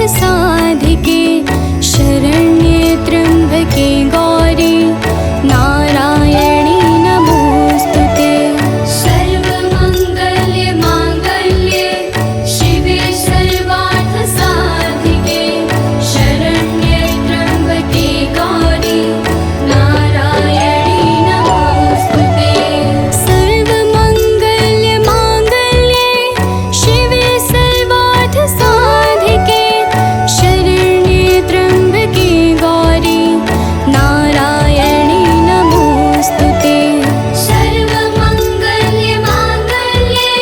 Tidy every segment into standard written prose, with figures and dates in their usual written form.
साधिके शरण्ये त्र्यम्बके गौरी नारायणी नमोस्तुते। सर्वमङ्गल्ये माङ्गल्ये शिवे सर्वार्थसाधिके शरण्ये त्र्यम्बके गौरी नारायणी नमोस्तुते। सर्वमङ्गल्ये माङ्गल्ये शिवे सर्वार्थसाधिके शरण्ये त्र्यम्बके गौरी नारायणी नमोस्तुते। सर्वमङ्गल्ये माङ्गल्ये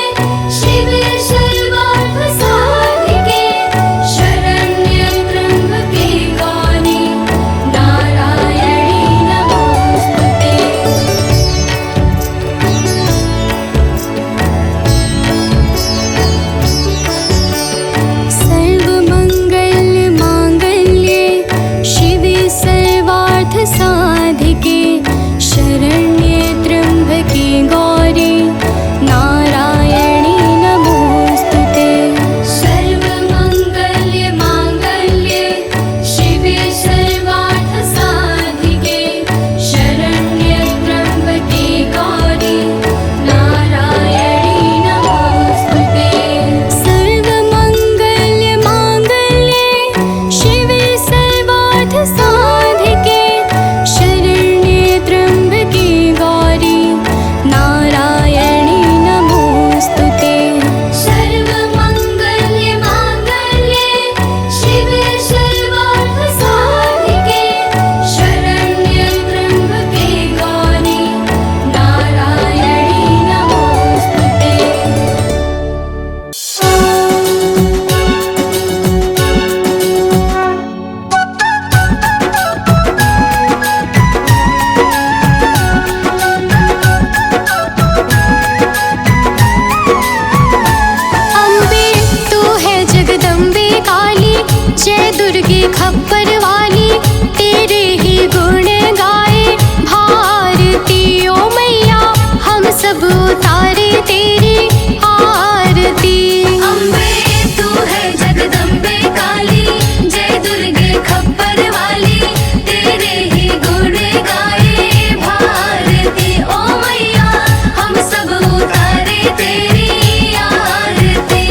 शिवे सर्वार्थसाधिके शरण्ये त्र्यम्बके गौरी नारायणी नमोस्तुते। सर्वमङ्गल्ये माङ्गल्ये शिवे सर्वार्थसाधिके शरण्ये त्र्यम्बके गौरी नारायणी नमोस्तुते। सर्वमङ्गल्ये माङ्गल्ये शिवे सर्वार्थसाधिके शरण्ये त्र्यम्बके गौरी नारायणी नमोस्तुते। सर्वमङ्गल्ये माङ्गल्ये शिवे सर्वार्थसाधिके शरण्ये त्र्यम्बके गौरी नारायणी नमोस्तुते। सर्वमङ्गल्ये माङ्गल्ये शिवे सर्वार्थसाधिके शरण्ये त्र्यम्बके गौरी नारायणी नमोस्तुते। अम्बे तू है जगदम्बे काली, जय दुर्गे खप्पर वाली, तेरे ही गुण गाए भारती ओ मैया, हम सब उतारे तेरी आरती। अम्बे तू है जगदम्बे काली, जय दुर्गे खप्पर वाली, तेरे ही गुण गाए भारती ओ मैया, हम सब उतारे तेरी आरती।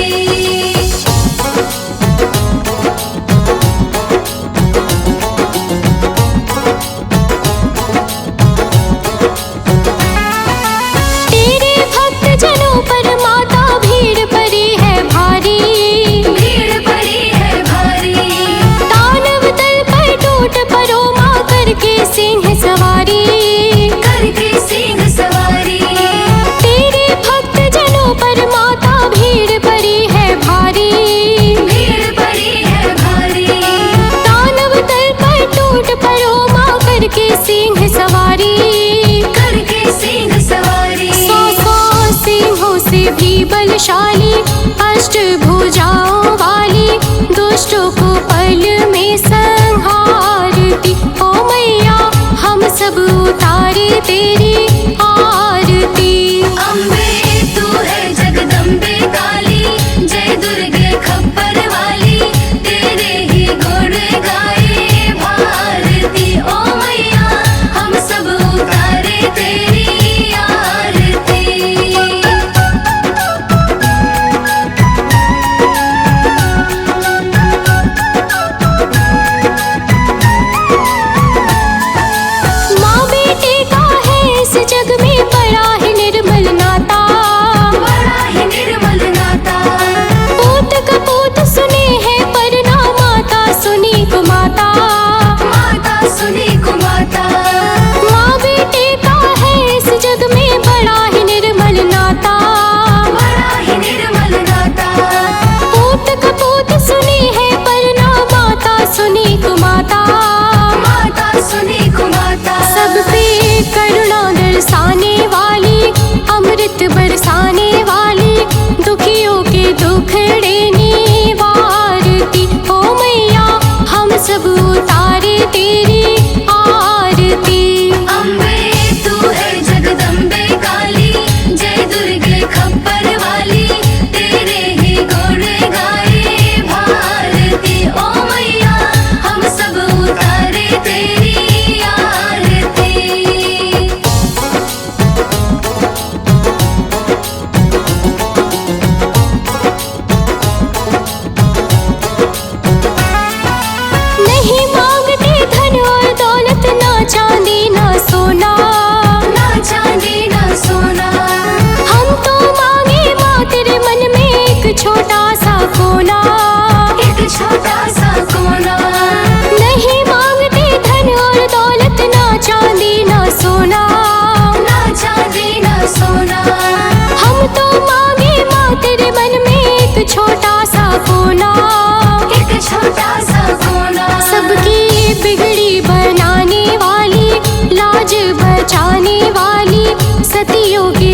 तेरे भक्त जनों पर माता भीड़ पड़ी है भारी, भीड़ पड़ी है भारी। दानव दल पर टूट पड़ो माँ, करके सिंह सवारी, करके सिंह सवारी। तेरे भक्त जनों पर माता भीड़ पड़ी है भारी, भीड़ पड़ी है भारी। दानव दल पर टूट पड़ो माँ, करके सिंह सवारी, करके सिंह सवारी। सौ सिंहों से भी बलशाली, अष्ट भुजाओं वाली, दुष्टों को पल में संहारती ओ मैया, हम सब उतारे तेरी आरती। अम्बे तू है जगदम्बे काली, जय दुर्गे खप्पर वाली, तेरे ही गुण गाए भारती ओ मैया, हम सब उतारे तेरी आरती।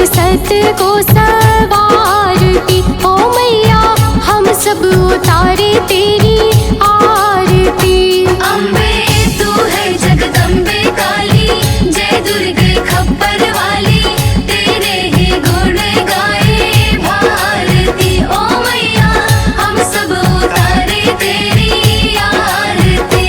सत को सवारती। ओ मैया हम सब उतारे तेरी आरती। अम्बे तू है जगदम्बे काली, जय दुर्गे खप्पर वाली, तेरे ही गुण गाए भारती। ओ मैया हम सब उतारे तेरी आरती।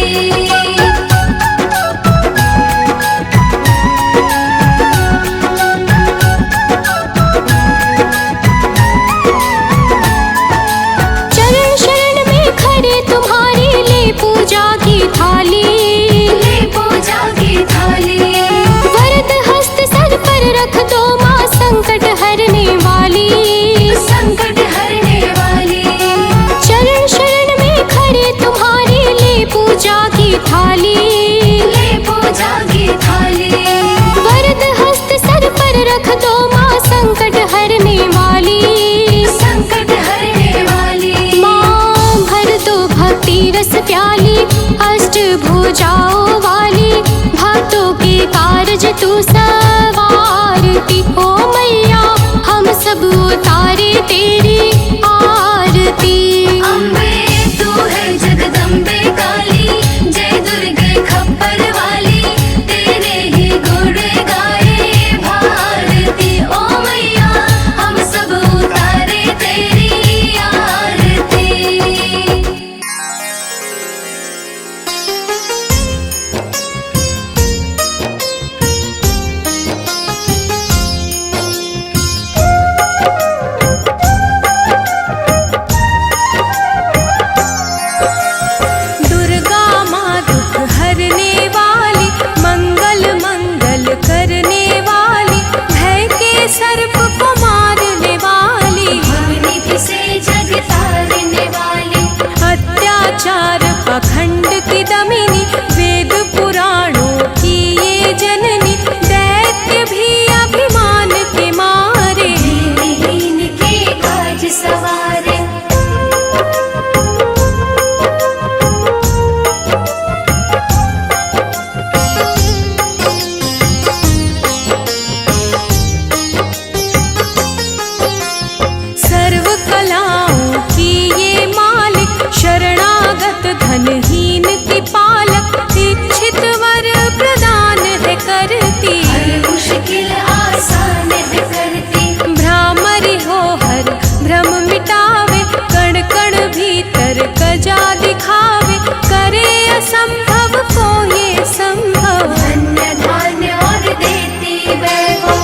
चरण शरण में खड़े तुम्हारे ले पूजा की थाली। ले पूजा की थाली। वरद हस्त सर पर रख दो माँ संकट हरने वाली। संकट हरने वाली। चरण शरण में खड़े तुम्हारे ले पूजा की थाली। ले पूजा की थाली। वरद हस्त सर पर रख दो माँ संकट हरने वाली। संकट हरने वाली। माँ भर दो भक्ति रस प्याली, अष्ट भुजाओं वाली, भक्तों के कारज तू सवारती। ओ मैया हम सब उतारे तेरी आरती। अम्बे तू है जगदम्बे काली, जय दुर्गे खप्पर वाली, तेरे ही गुण गाए भारती। ओ मैया हम सब उतारे तेरी आरती। दुर्गा माँ दुख हरने वाली, मंगल मंगल करने वाली, भय के सर्प को मारने वाली, भवनिधि से जग तारने वाली, अत्याचार पाखंड की दमिनी, वेद पुराणों की ये जननी, दैत्य भी अभिमान के मारे, दीनहीन के काज सवारे। सर्व कलाओं की ये मालिक, शरणागत धनहीन की पालक, इच्छित वर प्रदान है करती, हर मुश्किल आसान है करती। भ्रामरी हो हर भ्रम मिटावे, कण कण भीतर कजा दिखावे, करे असंभव को ये संभव, धन्य धान्य और देती वैभव।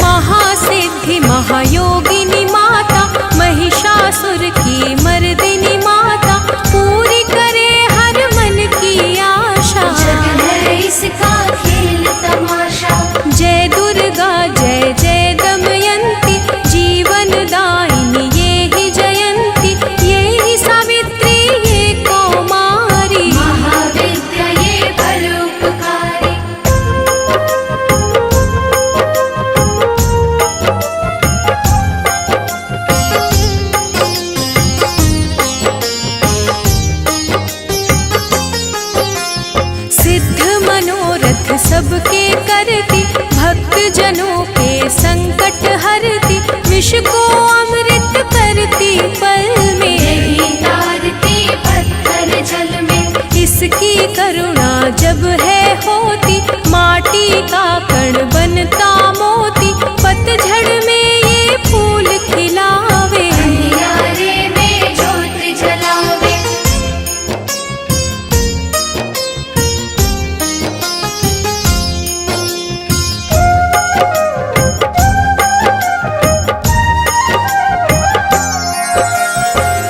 महासिद्धि महायोगिनी माता, महिषासुर की मर्दिनी माता, पूरी करे हर मन की आशा, जग है इसका खेल तमाशा। जय दुर्गा जय जय दमयंती, जीवन दायिनी ये ही जयंती, ये ही सावित्री ये कौमारी, महाविद्या ये परोपकारी। सिद्ध मनोरथ सबके करती, भक्त जनों के संकट हरती, विष को अमृत करती पल में, यही तारती पत्थर जल में। इसकी करुणा जब है होती, माटी का कण बनता मोती, पतझड़ में ये फूल खिलावे, अंधियारे में ज्योत जलावे।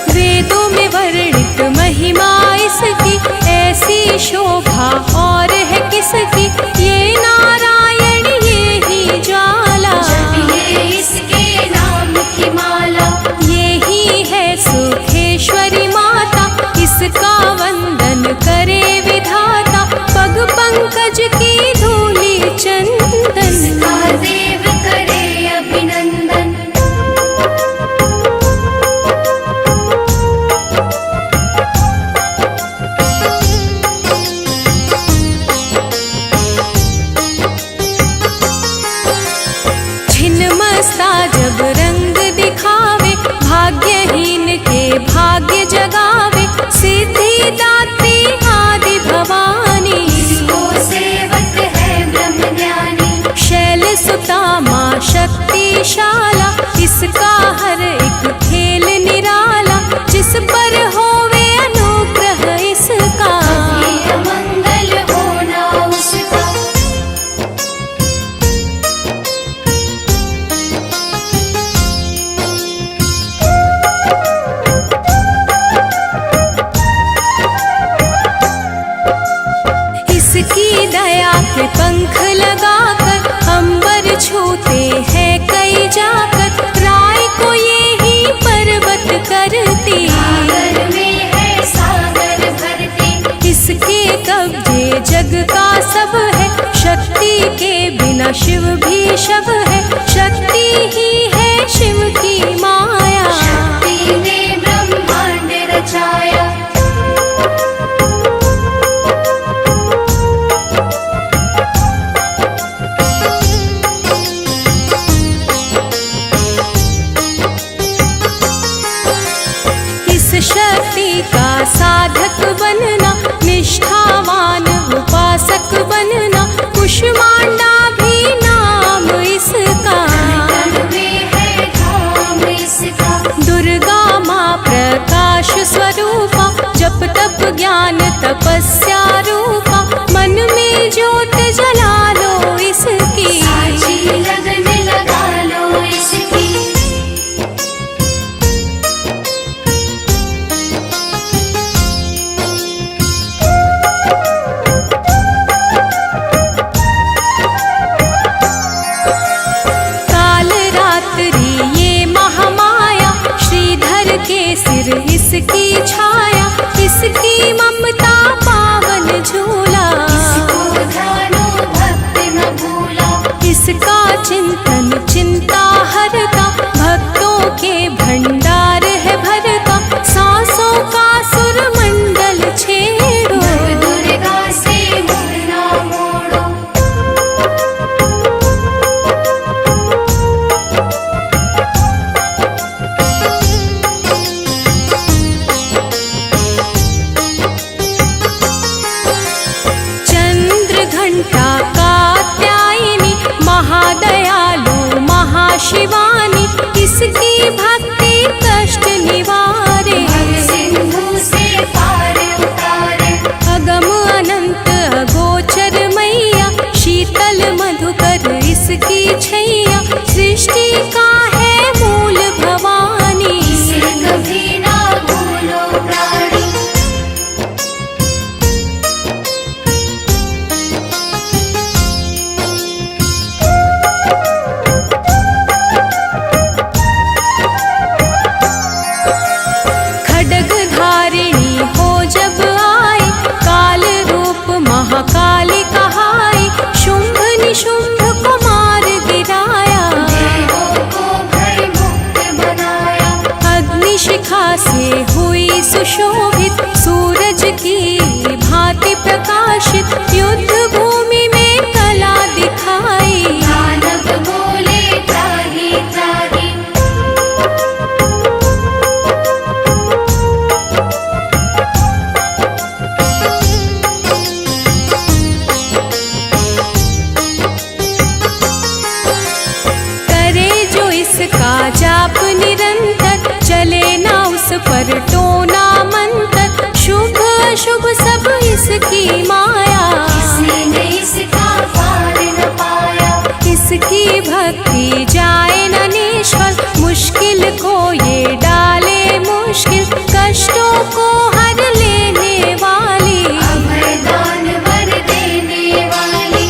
वेदों में वर्णित महिमा इसकी, ऐसी शोभा और है किसकी, ये नारायण ये ही ज्वाला, जपिए इसके नाम की माला। ये ही है सुखेश्वरी माता, इसका वंदन करे विधाता, पग पंकज की धूली चंदन, इसका देव करे अभिनंदन। महाशक्तिशाला, इसका हर एक खेल निराला, जिस पर होवे अनुग्रह इसका, ये मंगल होना उसका। इसकी दया के पंख लगाकर अंबर छूते हैं कई जाकर, राय को ये ही पर्वत करती, सागर में है सागर भरती। इसके कब्जे जग का सब है, शक्ति के बिना शिव भी शव है, शक्ति ही है शिव की माया, शक्ति ने ब्रह्मांड रचाया। इस शक्ति का साधक बनना, निष्ठावान उपासक बनना, कुष्मांडा भी नाम इसका, तन में है धाम इसका। दुर्गा माँ प्रकाश स्वरूपा, जप तप ज्ञान तपस्या रूपा, मन में ज्योत जला लो इसकी, साची लगन लगा लो इसकी। काल रात्रि ये महामाया, श्रीधर के सिर इसकी छाया, इसकी ममता पावन झूला, इसको ध्यानो भक्त न भूला। इसका चिंतन चिंता हरता, भक्तों के भंडार है भरता, सांसों का सुर मंडल छेड़ो, नव दुर्गा से मुँह ना मोड़ो। चंद्र घंटा कात्यायनी, महादयालु महाशिवानी, इसकी भक्ति कष्ट निवारे, सिंधु से पार उतारे। अगम अनंत अगोचर मैया, शीतल मधुकर इसकी छैया, सृष्टि का है मूल भवानी, इसे कभी ना भूलो प्राणी। खड्ग धारिणी हो जब आई, काल रूप महाकाली कहाई, शुंभ निशुंभ को मार गिराया, देवों को भय मुक्त बनाया। अग्निशिखा से हुई सुशोभित, सूरज की भांति प्रकाशित, युद्ध भूमि में कला दिखाई, दानव बोले त्राहि त्राहि। करे जो इसका जाप निरंतर, चले ना उस पर टोना मंत्र, शुभ अशुभ सब इसकी माया, किसी ने इसका पार न पाया। इसकी भक्ति जाए न निष्फल, मुश्किल को ये डाले मुश्किल, कष्टों को हर लेने वाली, अभय दान वर देने वाली।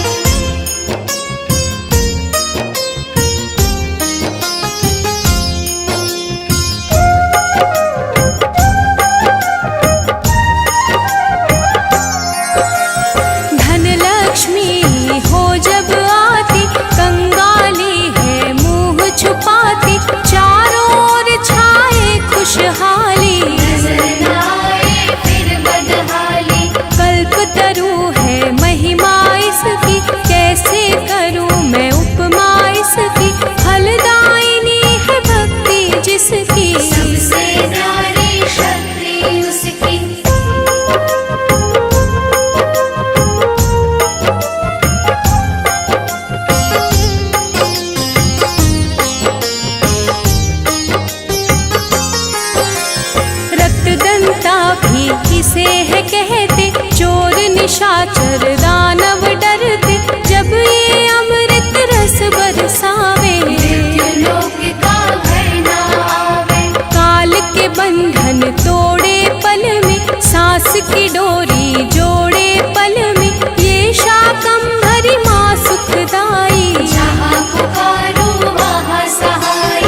निशाचर दानव डरते जब ये अमृत रस बरसावे। मृत्युलोक का भय न आवे। काल के बंधन तोड़े पल में, सांस की डोरी जोड़े पल में, ये शाकंभरी माँ सुखदाई। जहाँ पुकारो वहाँ सहाय।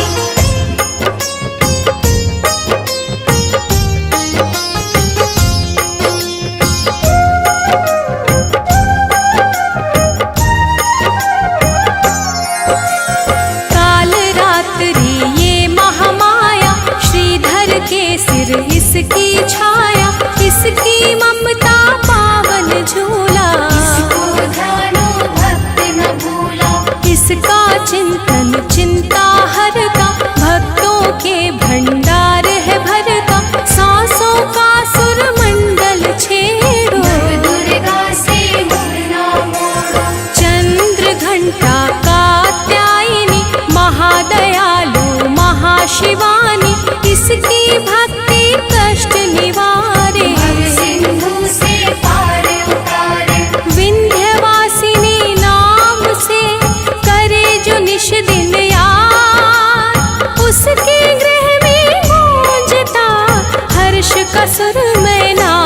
काल रात्रि ये महामाया, श्रीधर के सिर इसकी छाया, इसकी ममता पावन झूला। इसको ध्यानो भक्त न भूला। इसका चिंतन चिंता हरता, भक्तों के भंडार है भरता। सांसों का सुर मंडल छेड़ो, नव दुर्गा से मुड़ ना मोड़ो। चंद्र घंटा कात्यायनी, महादयालु महाशिवानी, इसकी भक्ति कष्ट निवारे। भव सिंधु से पार उतारे। विंध्यवासिनी नाम से करे जो निश दिन याद, उसके गृह में गूंजता हर्ष का सुर में नाद।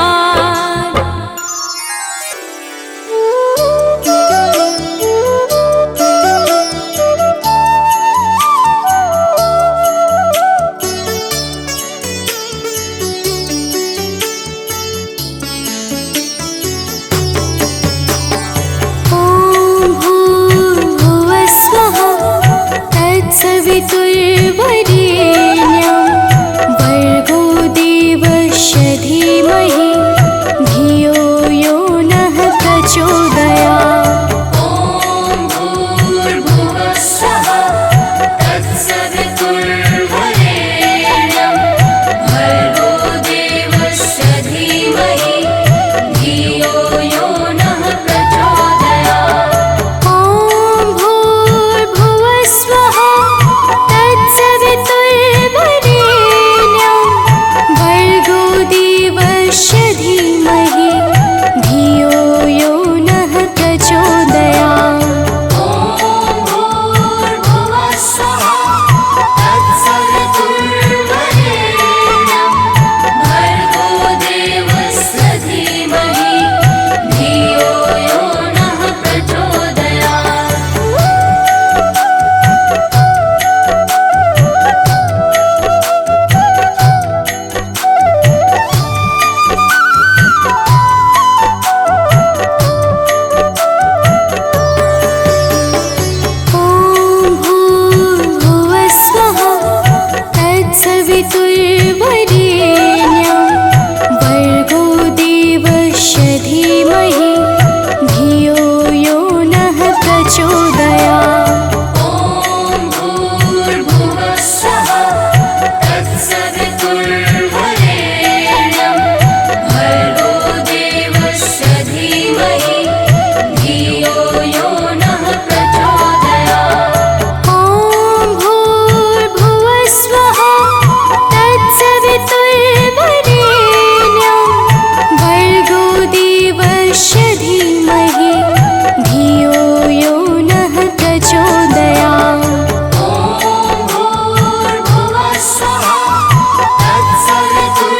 ॐ भूर्भुवः स्वः तत्सवितुर्वरेण्यं भर्गो देवस्य धीमहि धियो यो नः प्रचोदयात्। ॐ भूर्भुवः स्वः तत्सवितुर्वरेण्यं भर्गो देवस्य धीमहि धियो यो नः प्रचोदयात्। ॐ भूर्भुवः स्वः तत्सवितुर्वरेण्यं भर्गो देवस्य धीमहि धियो यो नः प्रचोदयात्। ॐ भूर्भुवः स्वः तत्सवितुर्वरेण्यं भर्गो देवस्य धीमहि धियो यो नः प्रचोदयात्। ॐ भूर्भुवः स्वः तत्सवितुर्वरेण्यं भर्गो देवस्य धीमहि धियो यो नः प्रचोदयात्। ॐ भूर्भुवः स्वः तत्सवितुर्वरेण्यं भर्गो देवस्य धीमहि धियो यो नः प्रचोदयात्। ॐ भूर्भुवः स्वः तत्सवितुर्वरेण्यं भर्गो देवस्य धीमहि धियो यो नः प्रचोदयात्। ॐ भूर्भुवः स्वः तत्सवितुर्वरेण्यं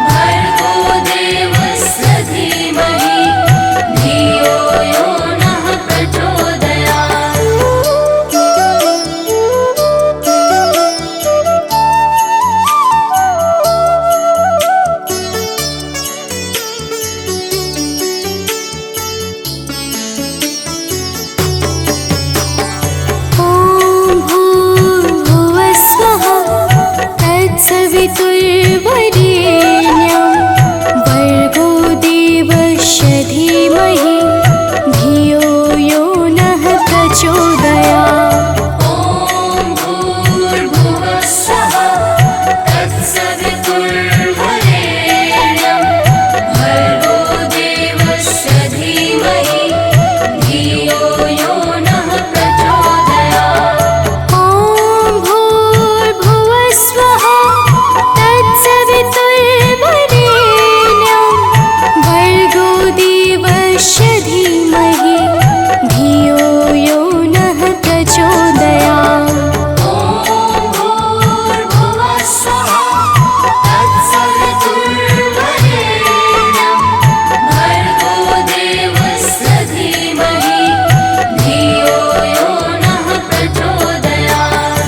भर्गो देवस्य धीमहि धियो यो नः प्रचोदयात्। ॐ भूर्भुवः स्वः तत्सवितुर्वरेण्यं भर्गो देवस्य धीमहि धियो यो नः प्रचोदयात्। ॐ भूर्भुवः स्वः तत्सवितुर्वरेण्यं भर्गो देवस्य धीमहि धियो यो नः प्रचोदयात्। ॐ भूर्भुवः स्वः तत्सवितुर्वरेण्यं धीमहि धियो यो नः प्रचोदयात्। भूर्भुवः स्वः तत्सवितुर्वरेण्यं भर्गो देवस्य धीमहि धियो यो नः प्रचोदयात्।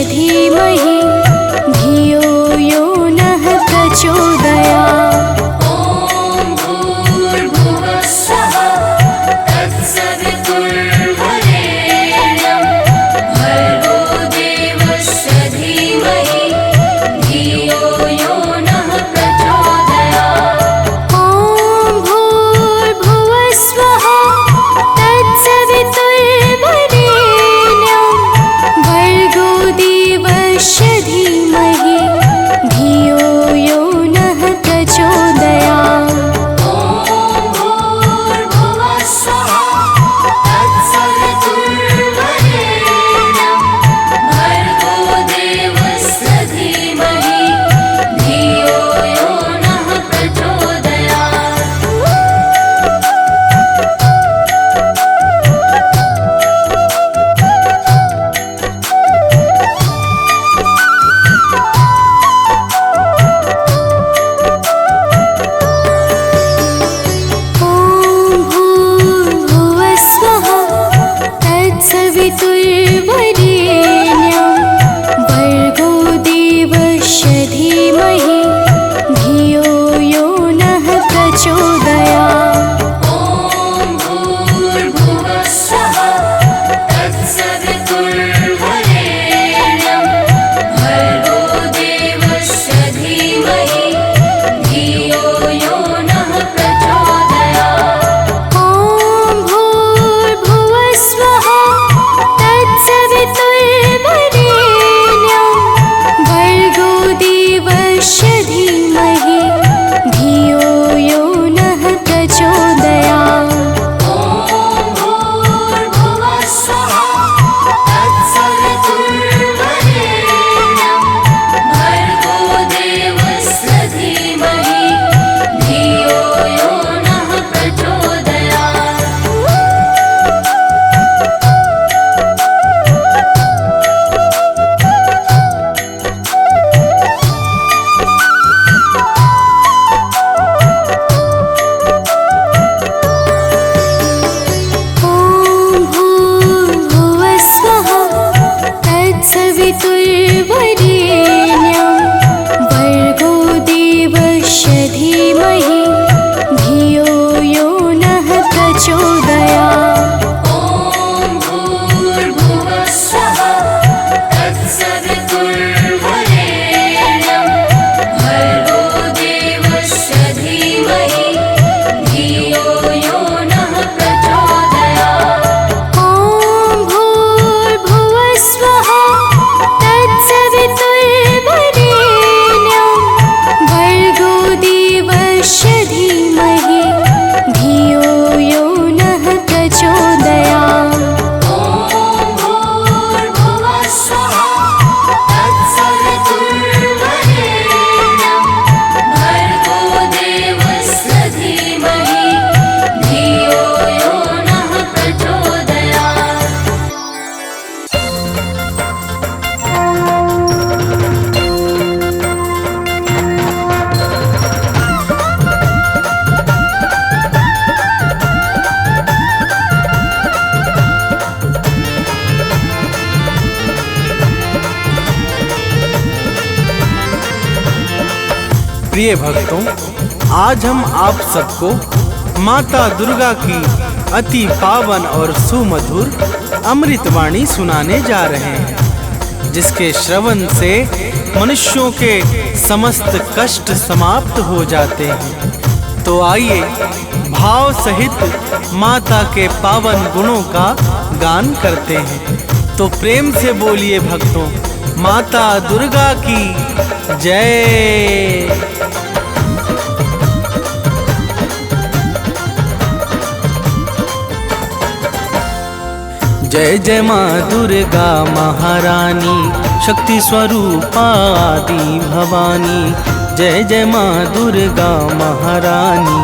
धीमहि धियो यो नः प्रचोदयात्। ॐ भूर्भुवः स्वः तत्सवितुर्वरेण्यं भर्गो देवस्य धीमहि धियो यो नः प्रचोदयात्। ॐ भूर्भुवः स्वः तत्सवितुर्वरेण्यं भर्गो देवस्य धीमहि धियो यो नः प्रचोदयात्। ॐ भूर्भुवः स्वः तत्सवितुर्वरेण्यं भर्गो देवस्य धीमहि धियो यो नः प्रचोदयात्। ॐ भूर्भुवः स्वः तत्सवितुर्वरेण्यं भर्गो देवस्य धीमहि धियो यो नः प्रचोदयात्। ॐ भूर्भुवः स्वः तत्सवितुर्वरेण्यं भर्गो देवस्य धीमहि धियो यो नः प्रचोदयात्। ॐ भूर्भुवः स्वः तत्सवितुर्वरेण्यं भर्गो देवस्य धीमहि धियो यो नः प्रचोदयात्। ॐ भूर्भुवः स्वः तत्सवितुर्वरेण्यं भर्गो देवस्य धीमहि धियो यो नः प्रचोदयात्। ॐ भूर्भुवः स्वः तत्सवितुर्वरेण्यं भर्गो देवस्य धीमहि धियो यो नः प्रचोदयात्। ॐ भूर्भुवः स्वः तत्सवितुर्वरेण्यं भर्गो देवस्य धीमहि धियो यो नः प्रचोदयात्। ॐ भूर्भुवः स्वः तत्सवितुर्वरेण्यं भर्गो देवस्य धीमहि धियो यो नः प्रचोदयात्। ॐ भूर्भुवः स्वः तत्सवितुर्वरेण्यं भर्गो देवस्य धीमहि धियो यो नः प्रचोदयात्। प्रिय भक्तों, आज हम आप सबको माता दुर्गा की अति पावन और सुमधुर अमृतवाणी सुनाने जा रहे हैं, जिसके श्रवण से मनुष्यों के समस्त कष्ट समाप्त हो जाते हैं। तो आइए भाव सहित माता के पावन गुणों का गान करते हैं। तो प्रेम से बोलिए भक्तों, माता दुर्गा की जय। जय जय माँ दुर्गा महारानी, शक्ति स्वरूपा आदि भवानी। जय जय माँ दुर्गा महारानी,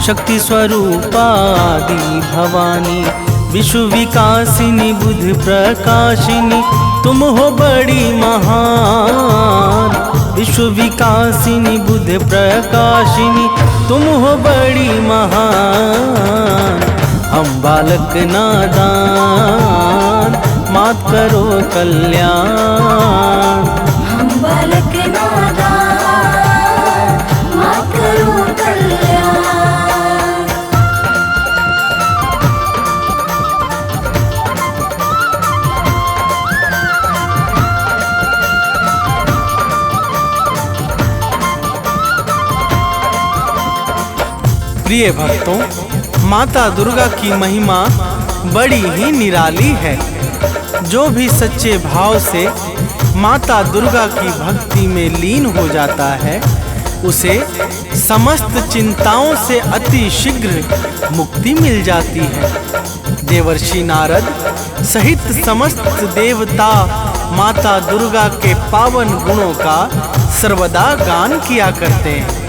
शक्ति स्वरूपा आदि भवानी। विश्व विकासिनी बुद्ध प्रकाशिनी, तुम हो बड़ी महान। विश्व विकासिनी बुद्ध प्रकाशिनी, तुम हो बड़ी महान। हम बालक नादान मात करो कल्याण। हम बालक नादान, मात करो कल्याण। प्रिय भक्तों, माता दुर्गा की महिमा बड़ी ही निराली है। जो भी सच्चे भाव से माता दुर्गा की भक्ति में लीन हो जाता है, उसे समस्त चिंताओं से अति शीघ्र मुक्ति मिल जाती है। देवर्षि नारद सहित समस्त देवता माता दुर्गा के पावन गुणों का सर्वदा गान किया करते हैं।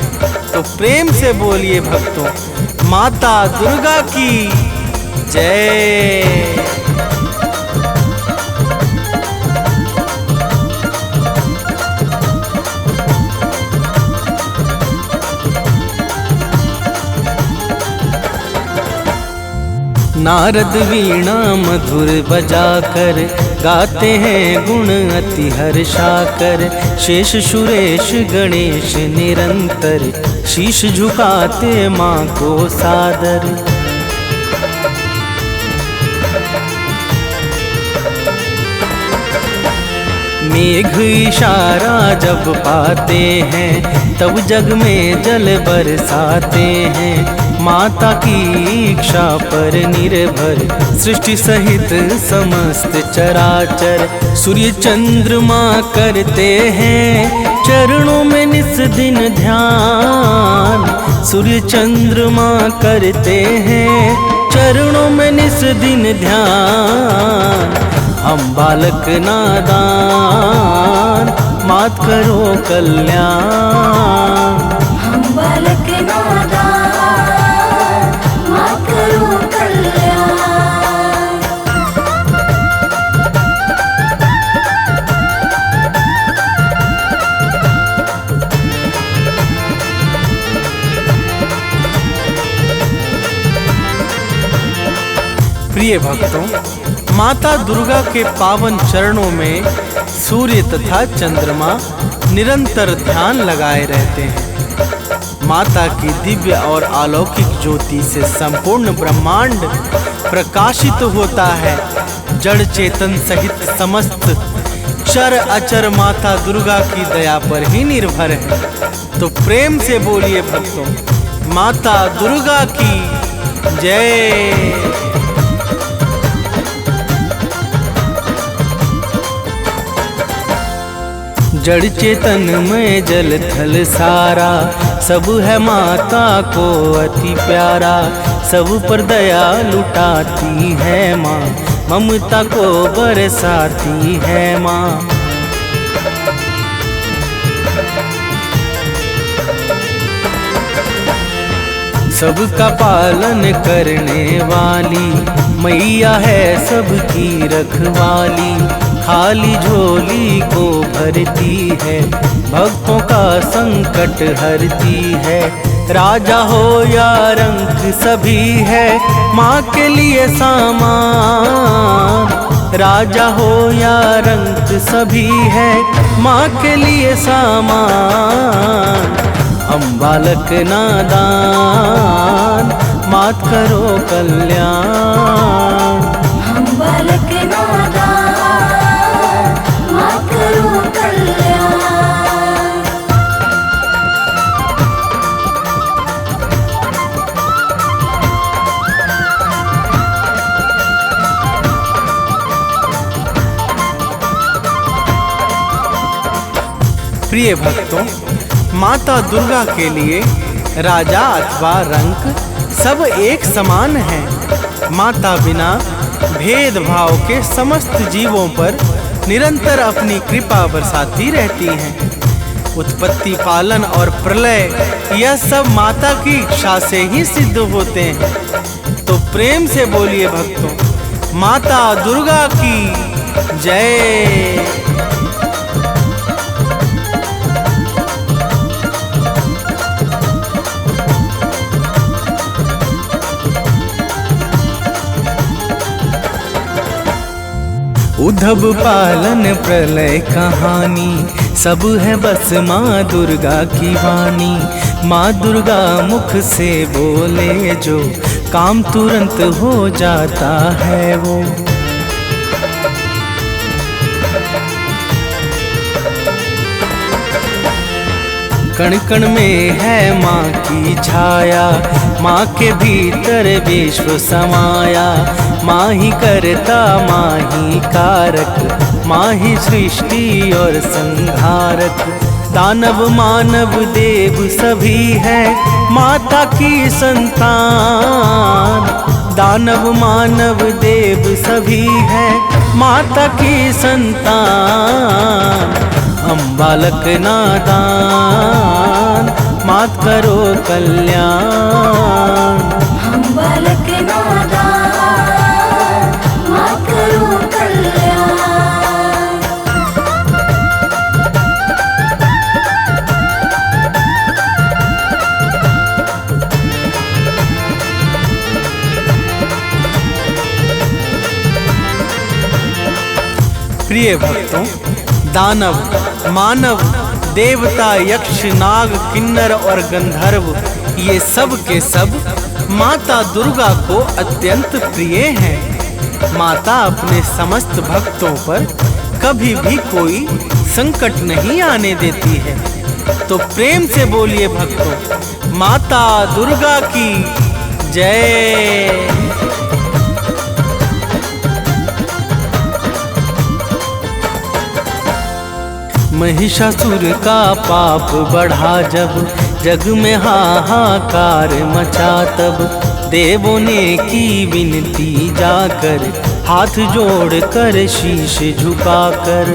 तो प्रेम से बोलिए भक्तों, माता दुर्गा की जय। नारद वीणा मधुर बजाकर गाते हैं गुण अति हर्षाकर। शेष सुरेश गणेश निरंतर शीश झुकाते माँ को सादर। मेघ इशारा जब पाते हैं, तब जग में जल बरसाते हैं। माता की इच्छा पर निर्भर सृष्टि सहित समस्त चराचर। सूर्य चंद्रमा करते हैं चरणों में निस दिन ध्यान। सूर्य चंद्रमा करते हैं चरणों में निस दिन ध्यान। हम बालक नादान, मात करो कल्याण। हम बालक नादान, मात करो कल्याण। प्रिय भक्तों, माता दुर्गा के पावन चरणों में सूर्य तथा चंद्रमा निरंतर ध्यान लगाए रहते हैं। माता की दिव्य और अलौकिक ज्योति से संपूर्ण ब्रह्मांड प्रकाशित होता है। जड़ चेतन सहित समस्त चर अचर माता दुर्गा की दया पर ही निर्भर है। तो प्रेम से बोलिए भक्तों, माता दुर्गा की जय। जड़ चेतन में जल थल सारा, सब है माता को अति प्यारा। सब पर दया लुटाती है माँ, ममता को बरसाती है माँ। सबका पालन करने वाली मैया है सबकी रखवाली। खाली झोली को भरती है, भक्तों का संकट हरती है। राजा हो या रंक सभी है माँ के लिए सामान। राजा हो या रंक सभी है माँ के लिए सामान। हम बालक नादान, मात करो कल्याण। हम बालक नादान, मात करो कल्याण। प्रिय भक्तों, माता दुर्गा के लिए राजा अथवा रंक सब एक समान है। माता बिना भेदभाव के समस्त जीवों पर निरंतर अपनी कृपा बरसाती रहती हैं। उत्पत्ति, पालन और प्रलय यह सब माता की इच्छा से ही सिद्ध होते हैं। तो प्रेम से बोलिए भक्तों, माता दुर्गा की जय। उद्धव पालन प्रलय कहानी, सब है बस माँ दुर्गा की वाणी। माँ दुर्गा मुख से बोले जो, काम तुरंत हो जाता है वो। कण कण में है माँ की छाया, माँ के भीतर विश्व समाया। माँ ही करता माँ ही कारक, माँ ही सृष्टि और संहारक। दानव मानव देव सभी है माता की संतान। दानव मानव देव सभी है माता की संतान। हम बालक नादान, मात करो कल्याण। हम बालक नादान, मात करो कल्याण। प्रिय भक्तों, दानव मानव देवता यक्ष नाग किन्नर और गंधर्व, ये सब के सब माता दुर्गा को अत्यंत प्रिय हैं। माता अपने समस्त भक्तों पर कभी भी कोई संकट नहीं आने देती है। तो प्रेम से बोलिए भक्तों, माता दुर्गा की जय। महिषासुर का पाप बढ़ा जब, जग में हाहाकार मचा तब। देवों ने की विनती जाकर, हाथ जोड़कर शीश झुकाकर।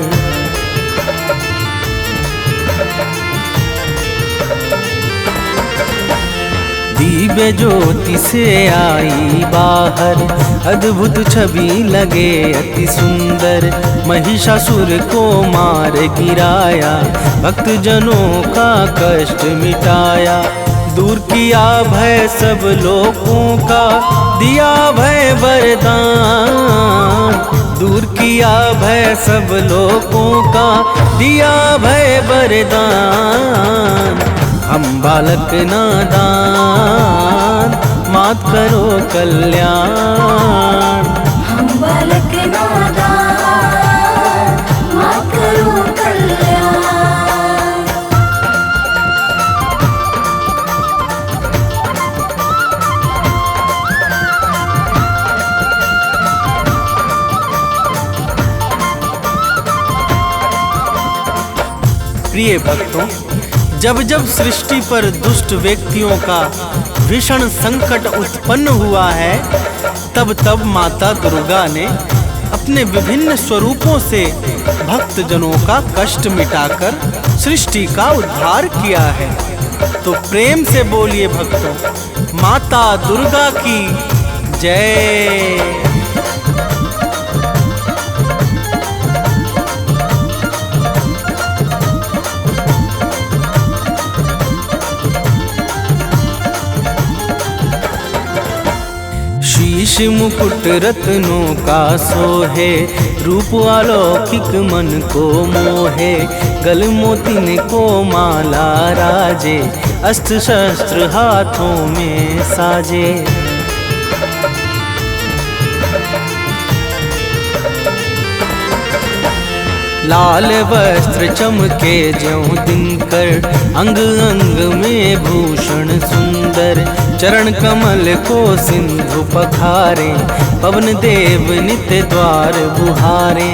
दिव्य ज्योति से आई बाहर, अद्भुत छवि लगे अति सुंदर। महिषासुर को मार गिराया, भक्त जनों का कष्ट मिटाया। दूर किया भय सब लोगों का, दिया भय वरदान। दूर किया भय सब लोगों का, दिया भय वरदान। हम बालक नादान, मात करो कल्याण। हम बालक नादान, मात करो कल्याण। प्रिय भक्तों, जब जब सृष्टि पर दुष्ट व्यक्तियों का भीषण संकट उत्पन्न हुआ है, तब तब माता दुर्गा ने अपने विभिन्न स्वरूपों से भक्त जनों का कष्ट मिटाकर सृष्टि का उद्धार किया है। तो प्रेम से बोलिए भक्तों, माता दुर्गा की जय। शीश मुकुट रत्नों का सोहे, रूप अलौकिक मन को मोहे। गल मोतिन को माला राजे, अस्त्र शस्त्र हाथों में साजे। लाल वस्त्र चमके ज्यों दिनकर, अंग अंग में भूषण सुंदर। चरण कमल को सिंधु पखारे, पवन देव नित्य द्वार बुहारे।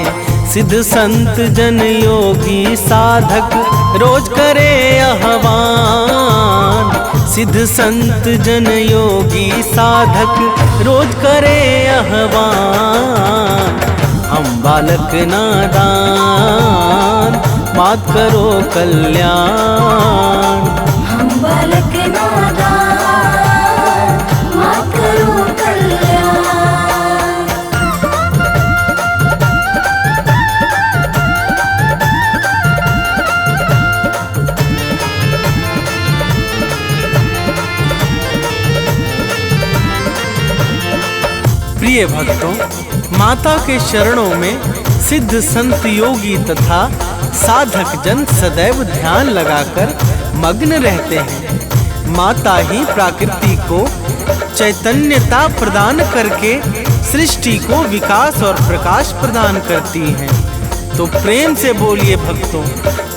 सिद्ध संत जन योगी साधक, रोज करे आह्वान। सिद्ध संत जन योगी साधक, रोज करे आह्वान। हम बालक नादान, मात करो कल्याण। हम बालक नादान, मात करो कल्याण। प्रिय भक्तों, माता के चरणों में सिद्ध संत योगी तथा साधक जन सदैव ध्यान लगाकर मग्न रहते हैं। माता ही प्रकृति को चैतन्यता प्रदान करके सृष्टि को विकास और प्रकाश प्रदान करती हैं। तो प्रेम से बोलिए भक्तों,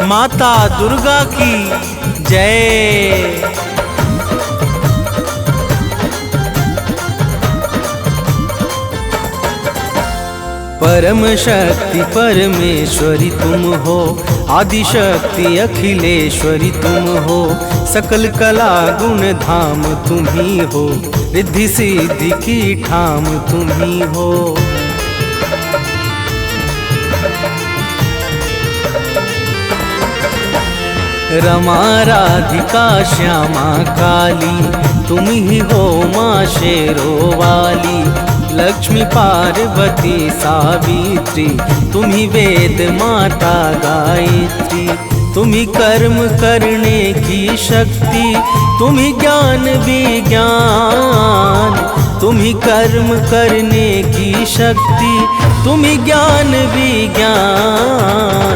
माता दुर्गा की जय। परम शक्ति परमेश्वरी तुम हो, आदि शक्ति अखिलेश्वरी तुम हो, सकल कला गुण धाम तुम ही हो, रिद्धि सिद्धि की ठाम तुम ही हो। रमा राधिका श्यामा काली तुम ही हो माँ शेरो वाली, लक्ष्मी पार्वती सावित्री तुम ही वेद माता गायत्री, तुम ही कर्म करने की शक्ति, तुम ही ज्ञान विज्ञान, तुम ही कर्म करने की शक्ति, तुम ही ज्ञान विज्ञान।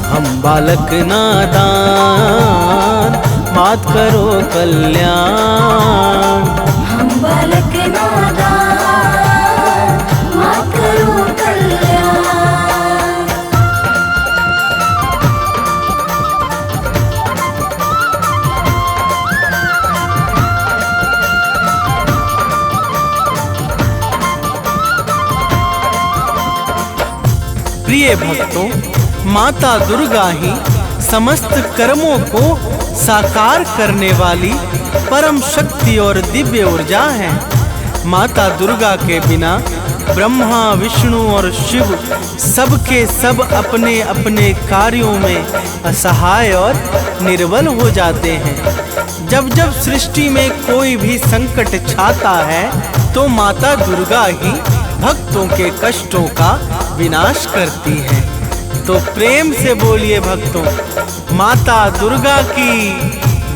हम बालक नादान मात करो कल्याण, हम बालक नादान मात करो कल्याण। प्रिय भक्तों, माता दुर्गा ही समस्त कर्मों को साकार करने वाली परम शक्ति और दिव्य ऊर्जा है। माता दुर्गा के बिना ब्रह्मा विष्णु और शिव सबके सब अपने अपने कार्यों में असहाय और निर्बल हो जाते हैं। जब जब सृष्टि में कोई भी संकट छाता है तो माता दुर्गा ही भक्तों के कष्टों का विनाश करती है। तो प्रेम से बोलिए भक्तों, माता दुर्गा की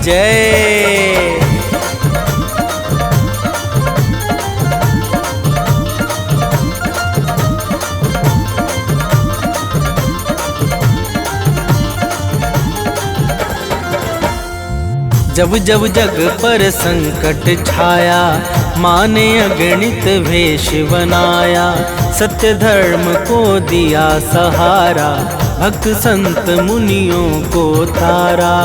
जय। जब जब जग पर संकट छाया, माँ ने अगणित वेश बनाया, सत्य धर्म को दिया सहारा, भक्त संत मुनियों को तारा।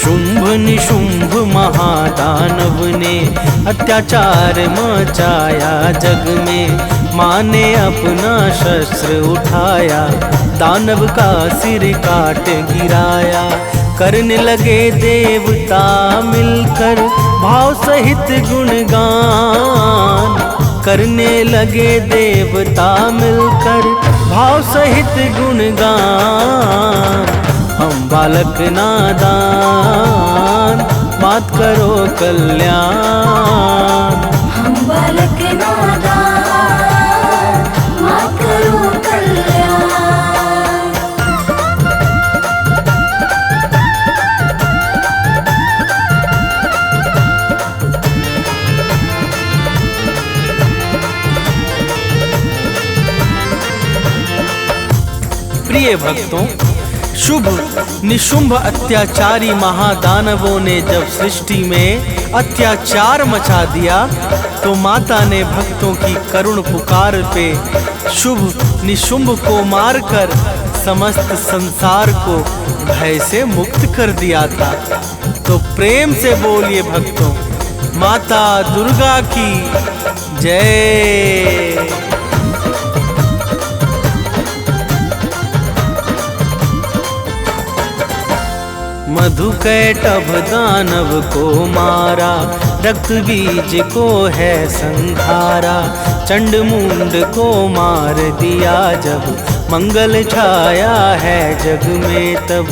शुंभ निशुंभ महादानव ने अत्याचार मचाया जग में, माँ ने अपना शस्त्र उठाया, दानव का सिर काट गिराया। करने लगे देवता मिलकर भाव सहित गुणगान, करने लगे देवता मिलकर भाव सहित गुणगान। हम बालक नादान मात करो कल्याण, हम बालक नादान मात करो कल्याण। प्रिय भक्तों, शुभ निशुंभ अत्याचारी महादानवों ने जब सृष्टि में अत्याचार मचा दिया तो माता ने भक्तों की करुण पुकार पे शुभ निशुंभ को मारकर समस्त संसार को भय से मुक्त कर दिया था। तो प्रेम से बोलिए भक्तों, माता दुर्गा की जय। मधुकैटभ दानव को मारा, रक्त बीज को है संहारा, चंड मुंड को मार दिया जब, मंगल छाया है जग में तब।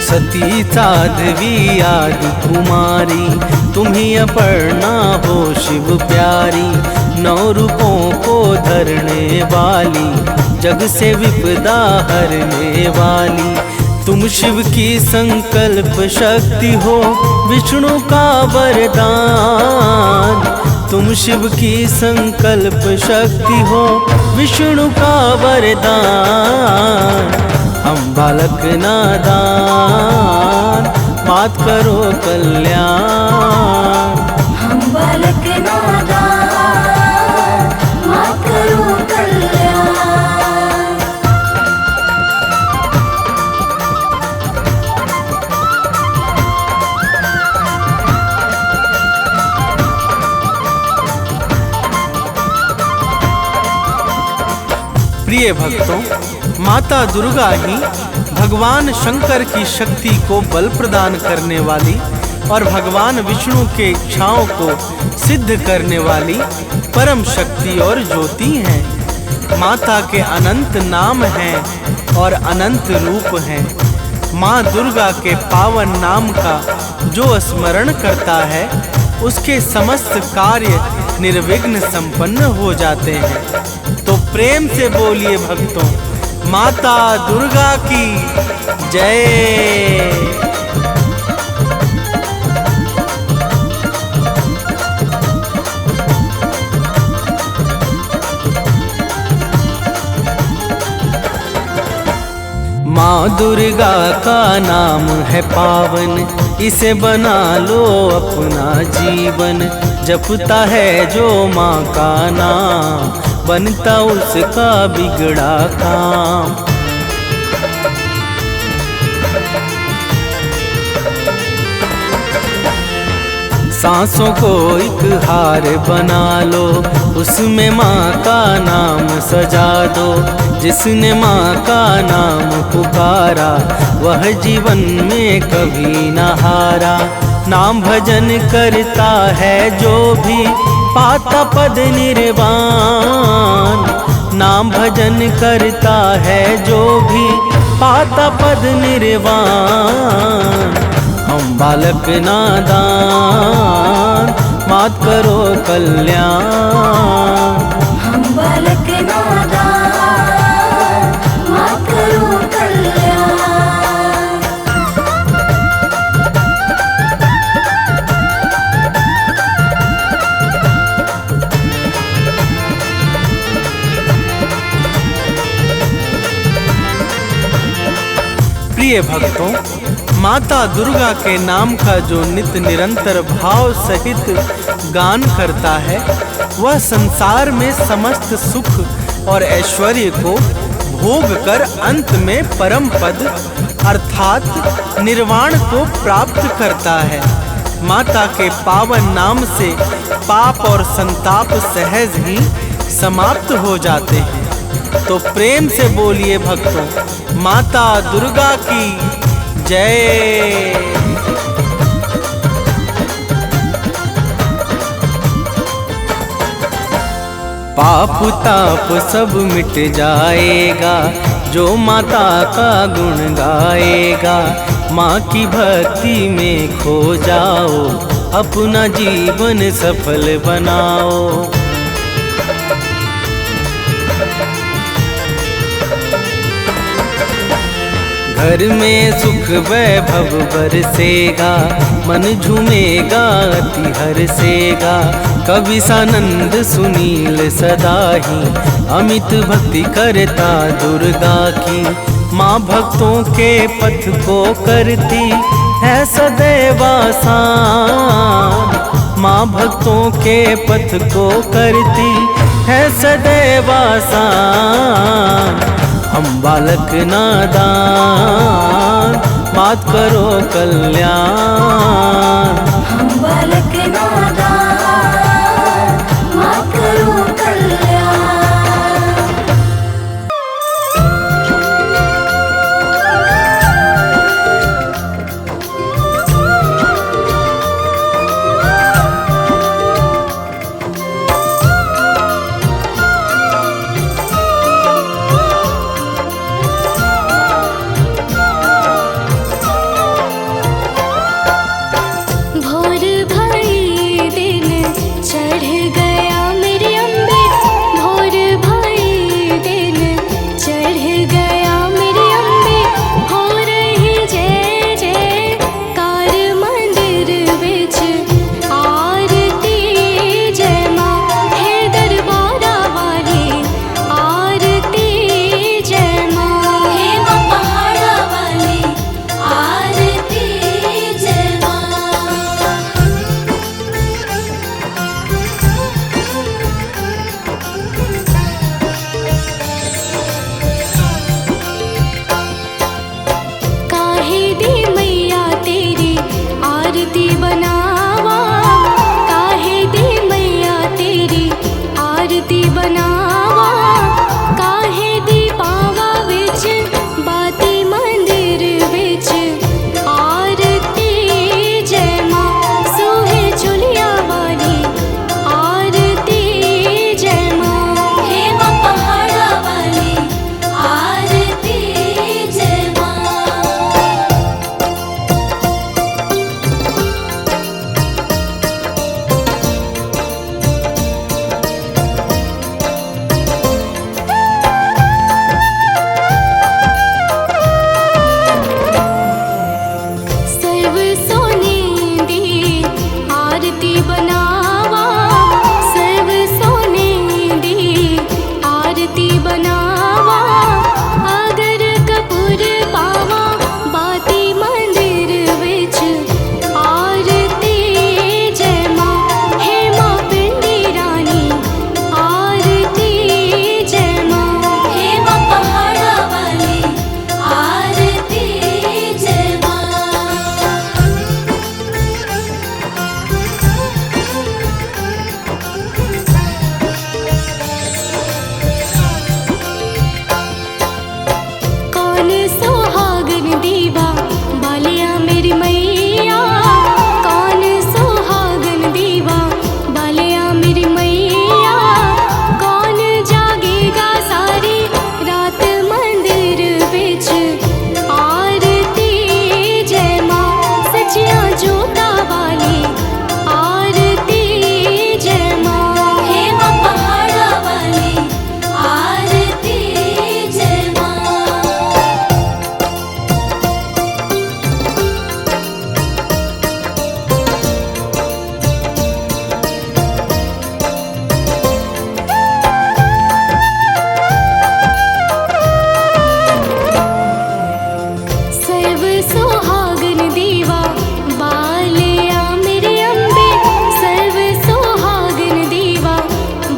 सती साध्वी आदि कुमारी, तुम्ही अपर्णा हो शिव प्यारी, 9 रूपों को धरने वाली, जग से विपदा हरने वाली, तुम शिव की संकल्प शक्ति हो, विष्णु का वरदान। तुम शिव की संकल्प शक्ति हो, विष्णु का वरदान। हम बालक नादान, मात करो कल्याण। हम बालक नादान, मात करो कल्याण। प्रिय भक्तों, माता दुर्गा ही भगवान शंकर की शक्ति को बल प्रदान करने वाली और भगवान विष्णु के इच्छाओं को सिद्ध करने वाली परम शक्ति और ज्योति हैं। माता के अनंत नाम हैं और अनंत रूप हैं। माँ दुर्गा के पावन नाम का जो स्मरण करता है, उसके समस्त कार्य निर्विघ्न संपन्न हो जाते हैं। तो प्रेम से बोलिए भक्तों, माता दुर्गा की जय। माँ दुर्गा का नाम है पावन, इसे बना लो अपना जीवन। जपता है जो माँ का नाम, बनता उसका बिगड़ा काम। सांसों को एक हार बना लो, उसमें माँ का नाम सजा दो। जिसने माँ का नाम पुकारा, वह जीवन में कभी न हारा। नाम भजन करता है जो भी, पाता पद निर्वाण। नाम भजन करता है जो भी, पाता पद निर्वाण। हम बालक नादान, मात करो कल्याण। हम बालक नादान, मात करो कल्याण। प्रिय भक्तों, माता दुर्गा के नाम का जो नित्य निरंतर भाव सहित गान करता है, वह संसार में समस्त सुख और ऐश्वर्य को भोग कर अंत में परम पद अर्थात निर्वाण को प्राप्त करता है। माता के पावन नाम से पाप और संताप सहज ही समाप्त हो जाते हैं। तो प्रेम से बोलिए भक्तों, माता दुर्गा की जय। पाप ताप सब मिट जाएगा, जो माता का गुण गाएगा। माँ की भक्ति में खो जाओ, अपना जीवन सफल बनाओ। घर में सुख वैभव बरसेगा, मन झूमेगा अति हर्षेगा। कवि सानंद सुनील सदा ही, अमित भक्ति करता दुर्गा की। माँ भक्तों के पथ को करती है सदैव आसान। माँ भक्तों के पथ को करती है सदैव आसान। हम बालक नादान, मात करो कल्याण। हम बालक नादान, मात करो कल्याण। बनावा काहे दी मैया तेरी आरती बनावा काहे दी पावा विच बाती मंदिर विच आरती जय मां सोहे झुलिया वाली आरती जय मां हे मां पहाड़ा वाली आरती जय मां। सर्व सोने दी आरती बनावा सर्व सोने दी आरती बनावा अगर कपूर पावा बाती मंदिर विच आरती जय मां हे मां पिंडी रानी आरती जय मां हे मां पहाड़ा वाली आरती जय मां। कौन सुहागन दीवा बालिया मेरी मैया कौन सुहागन दीवा बालिया मेरी मैया कौन जागेगा सारी रात मंदिर विच आरती जय मां सचिया जोता वाली आरती जय मां हे मां पहाड़ा वाली आरती जय मां। सर्व सुहागन दीवा बालिया मेरे अम्बे सर्व सुहागन दीवा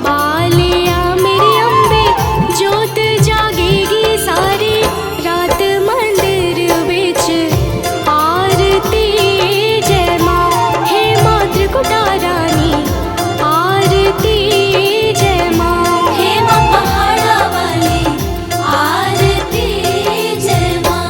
बालिया मेरे अम्बे जोत जागेगी सारी रात मंदिर विच आरती जय मां हे मां त्रिकुटा रानी आरती जय मां हे मां पहाड़ा वाली आरती जय मां।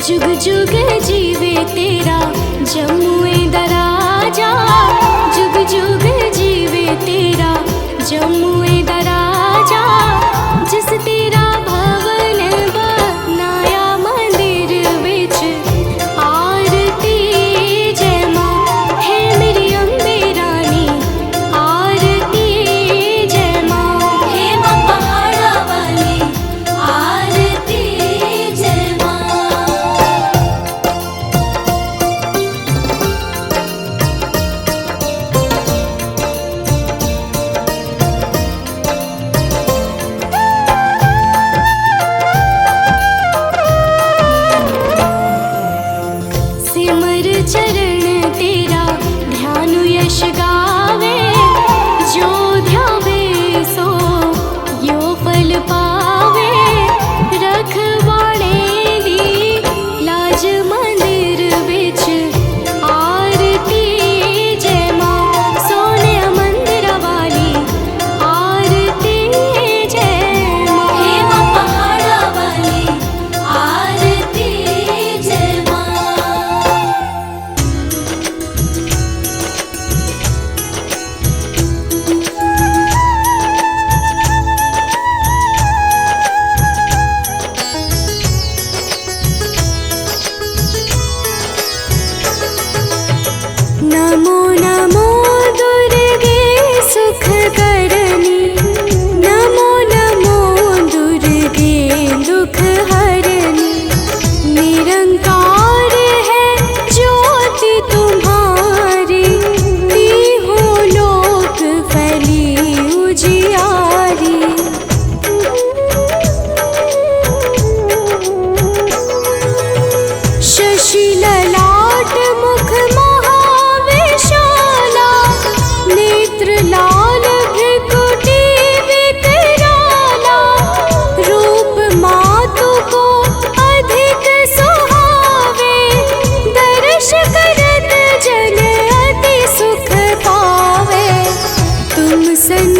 जुग जुग जीवे तेरा जम्मुए दराजा जुग जुग जीवे तेरा जम्मुए दराजा जिस तेरा भवन बनाया मंदिर विच आरती जय मां हे मेरी अम्बे रानी आरती जय मां हे मां पहाड़ा वाली आरती जय मां।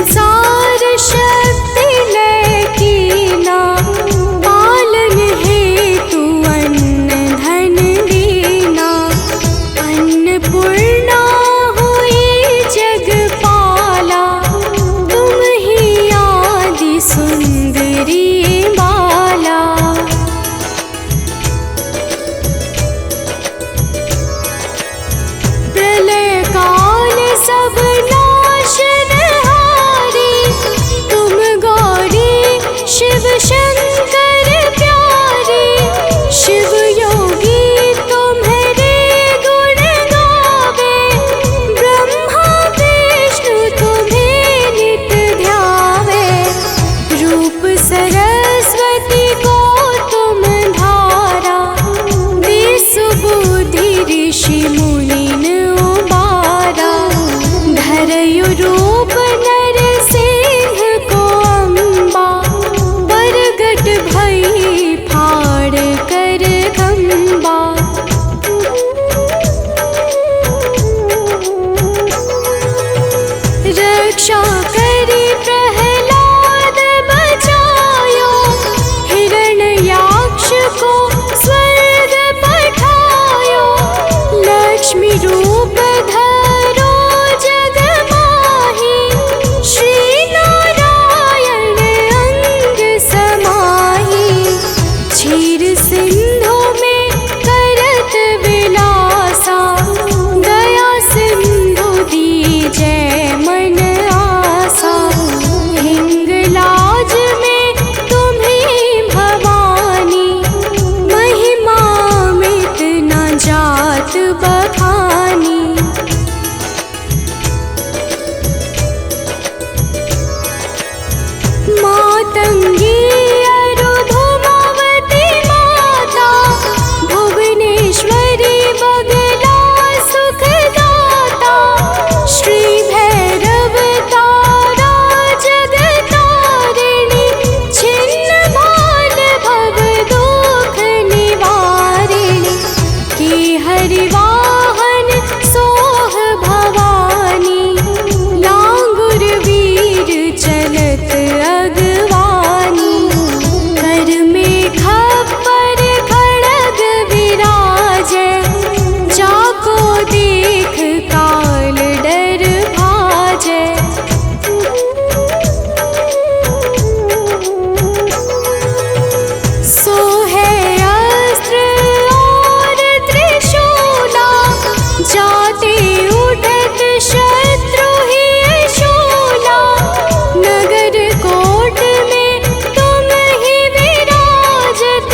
संसार शक्ति लय कीना, पालन हेतु अन्न धन दीना। अन्नपूर्णा हुई जगपाला, तुम ही आदि सुंदरी बाला। प्रलय काल सब नाशनहारी, तुम गौरी शिव शंकर प्यारी। शिव योगी तुम्हारे गुण गावे, ब्रह्मा विष्णु तुम्हें नित ध्यावे। रूप सरस्वती को तुम धारा, सुबुद्धि ऋषि मुनिन उबारा। धरयु रूप नर सिंह को अम्बा, बरगट भई फाड़ कर खम्बा। रक्षा करी प्रहलाद बचायो, हिरण्याक्ष को स्वर्ग पठायो। लक्ष्मी रूप धरो जग माही, श्री नारायण अंग समाही। क्षीर सिंधु में करत विलासा, दया सिंधु दीजै मन आसा। हिंगलाज में तुम्हीं भवानी, महिमा मित न जात बखानी। मातंगी अरुधुमवती माता, भुवनेश्वरी बगला सुखदाता। श्री भैरव तारा जगतारिणी, छिन्न भाल भव दुख निवारिणी। के हरिवाहन सोह भवानी, लांगुर वीर चलत अगवानी। कर में खप्पर खड़ग विराजै, जाको देख काल डर भाजै। सोहै अस्त्र और त्रिशूला, जाते उठत शत्रु ही शूला। नगर कोट में तुम ही विराजत,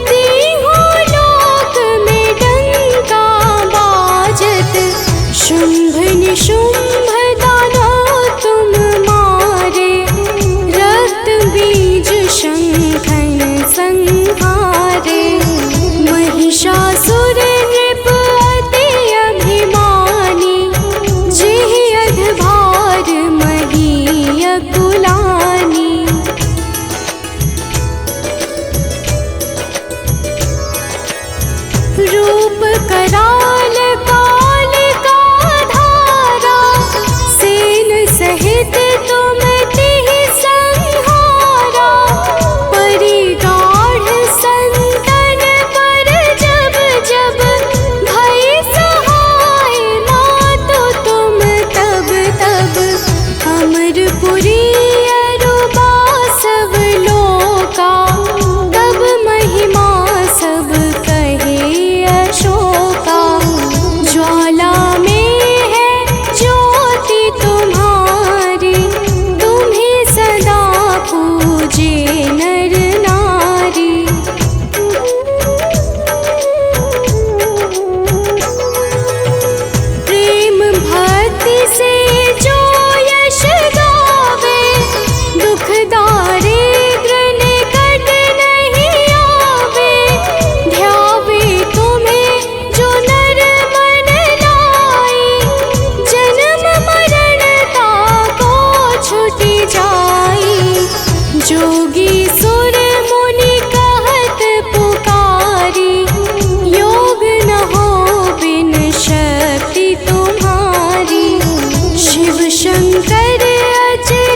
तीहों लोक में डंका बाजत। शुंभ निशुंभ दानव तुम मारे, रक्त बीज शंखन संहारे। महिषासुर नृप अति अभिमानी, जिहि अधभार महीय कुलानी। रूप कराल कालिका धारा, सेन सहित तुम तिहि संहारा। परिगाढ़ संतन पर जब जब, भई सहाय मातु तुम तब तब। अमरपुरी अरुबा सब लोका, तब महिमा सब कहे अशोका। ज्वाला में है ज्योति तुम्हारी, तुम्हें सदा पूजे नर नारी। प्रेम भक्ति से जो यश गावे, दुख दारिद्र निकट नहीं आवे। ध्यावे तुम्हें जो नर मन लाई, जन्म मरण ताको छुटी जाई। जोगी सुर मुनि कहत पुकारी, योग न हो बिन शक्ति तुम्हारी। शिव शंकर अचर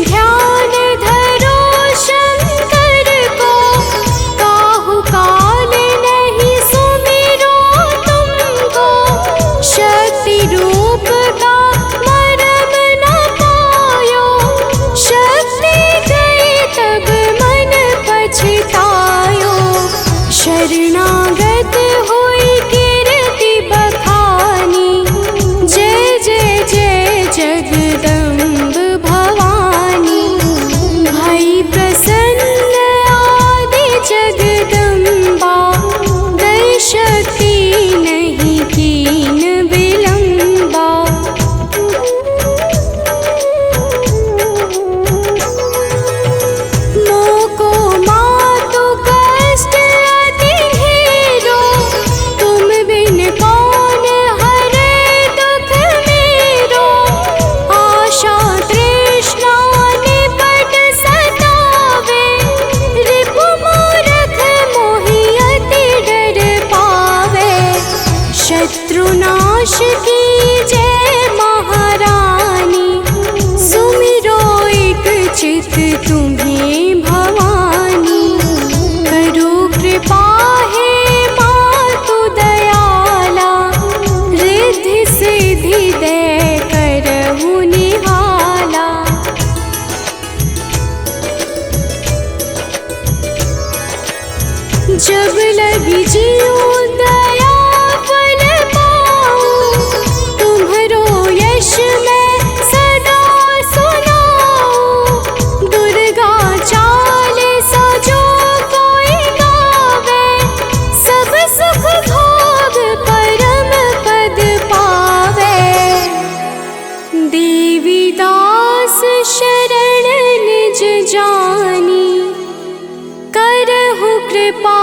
ध्यान धरो शंकर को, काहू काल नहीं सुमिरो तुमको। शक्ति रूप का मरम न पायो, शक्ति गई तब मन पछतायो। शरणागत हुई कीर्ति बखानी, जय जय जय जगदम्ब भवानी। भई प्रसन्न आदि जगदम्बा, दई शक्ति नहीं कीन विलंबा। मोको मातु कष्ट अति ढेरो, तुम बिन कौन हरे दुख मेरो। आशा तृष्णा निपट सतावे, रिपु मूरख मोहि अति डर पावे। शत्रुनाश की जय महारानी, सुमिरो एक चित तुम्हें भवानी। करो कृपा हे मातु दयाला, रिद्धि सिद्धि दे करहु निहाला। जब लगी जीव दया फल पाऊं, तुम्हरो यश मैं सदा सुनाऊं। दुर्गा चालीसा जो कोई गावे, सब सुख भोग परम पद पावे। देवी दास शरण निज जानी, करहु कृपा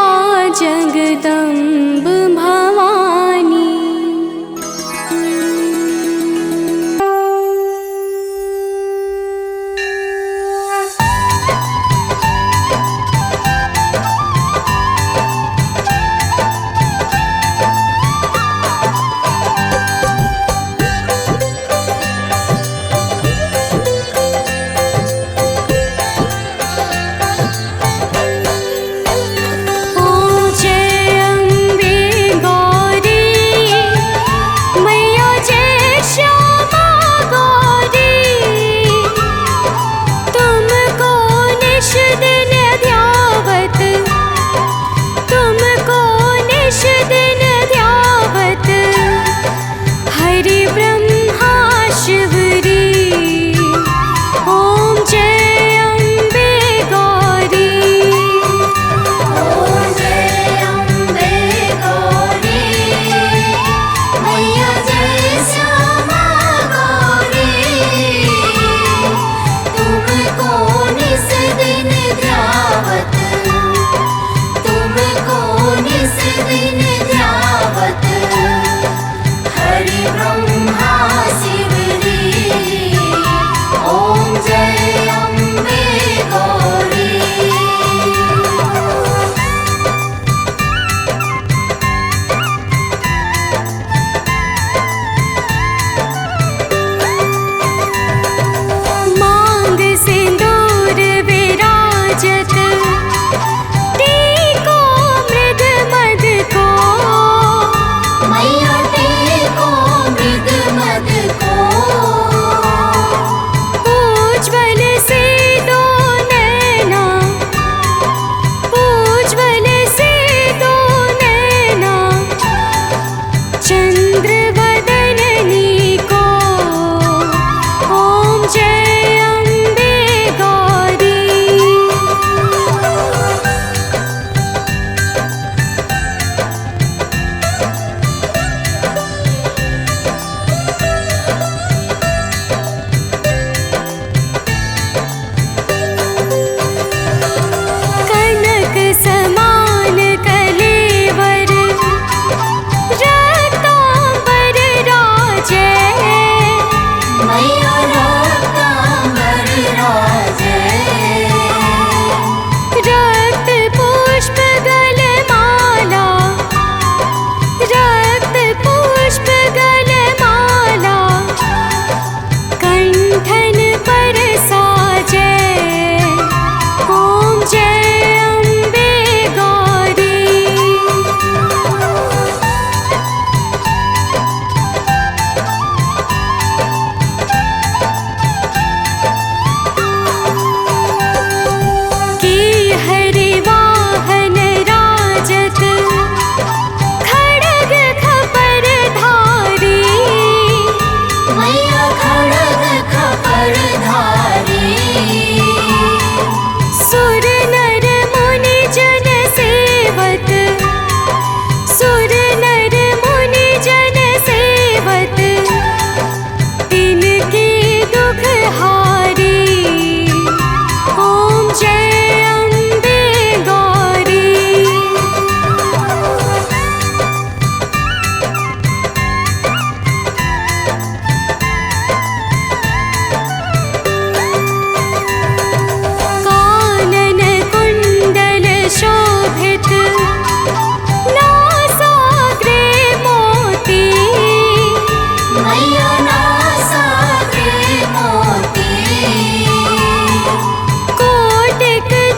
जगदम्ब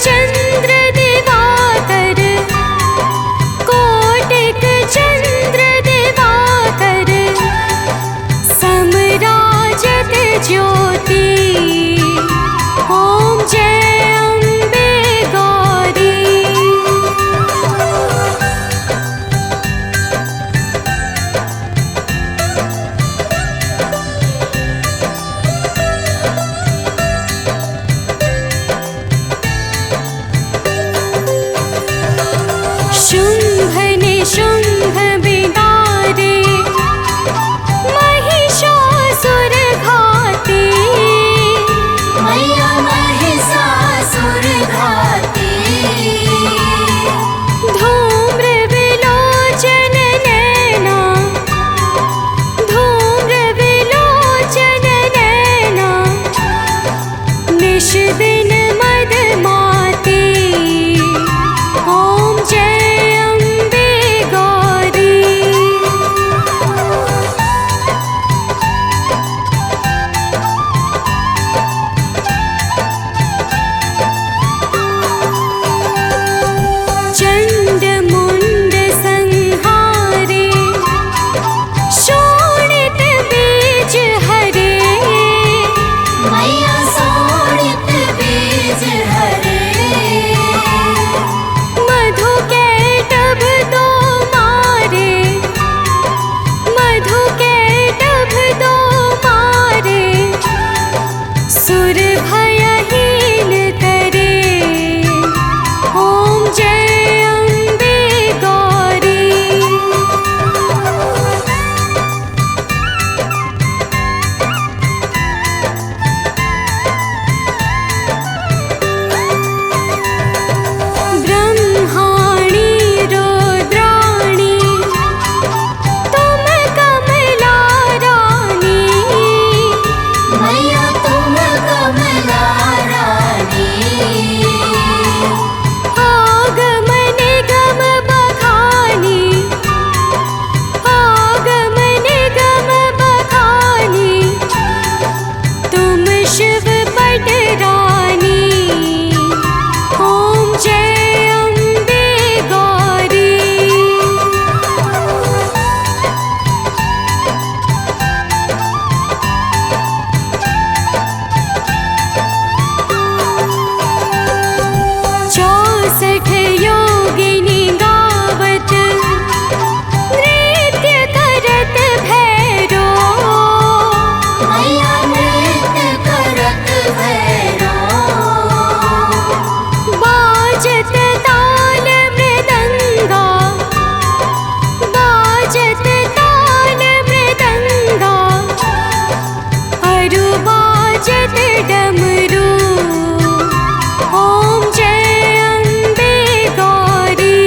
चंद्र दिवाकर, कोटिक चंद्र दिवाकर, समराजत ज्योति। ओम जय अम्बे गौरी। शुंभ निशुंभ बिदारे, महिषासुर घाती। मैया महिषासुर घाती। धूम्र विलोचन नैना, धूम्र विलोचन नैना, निश दिन मदमाती। ओम जय अम्बे गौरी। चंड मुंड संहारे, शोणित बीज हरे। मैया शोणित बीज हरे। मधु कैटभ दो मारे, मधु कैटभ दो मारे, सुर भयहीन करे। ओम जय अम्बे गौरी। ब्रह्माणी रुद्राणी, तुम कमला रानी। मैया तुम कमला रानी। आगमन गम बखानी, आगमन गम बखानी, तुम शिव पट रानी। ओम जय अम्बे गौरी। चौसठ योगिनी गावत, नृत्य करत भैरो। मैया नृत्य करत भैरो। बाजत ताल मृदंगा, बाजत ताल मृदंगा, अरु बाजत डमरू। ओम जय अम्बे गौरी।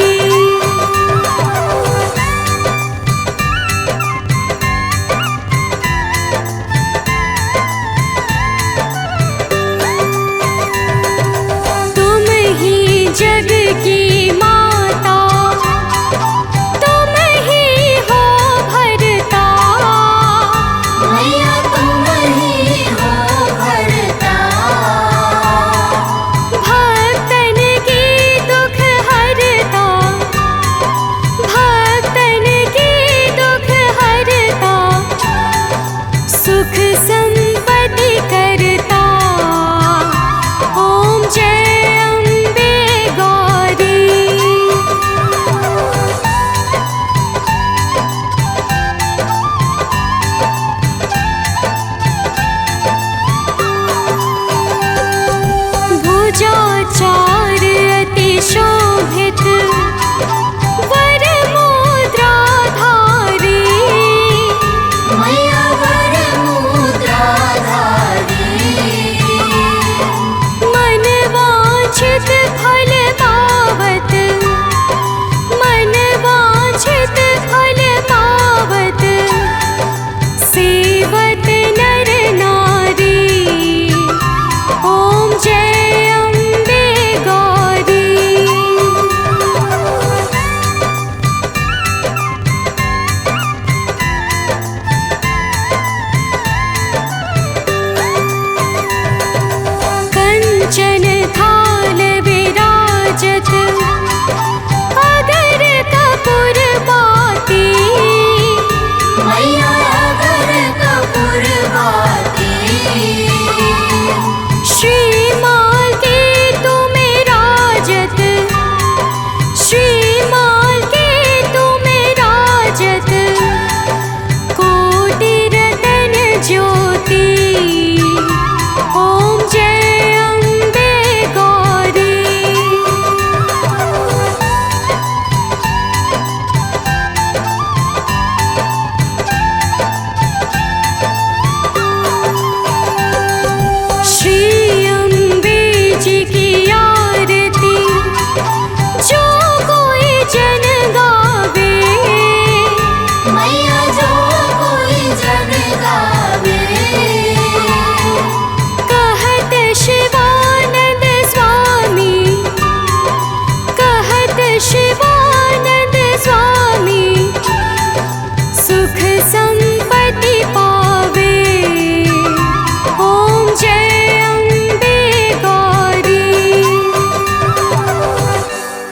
तुम ही जग की माता, तुम ही हो भरता। मैया तुम ही हो भरता। भक्तन की दुख हरता, भक्तन की दुख हरता, सुख संपत्ति करता। ओम जय अम्बे गौरी। भुजाचार अति शोभित, वर मुद्रा धारी। मैया वर मुद्रा धारी। मन वांछित फल पावत, मन वांछित फल पावत, सेवत नर नारी। ओम जय अम्बे गौरी। दुर्गा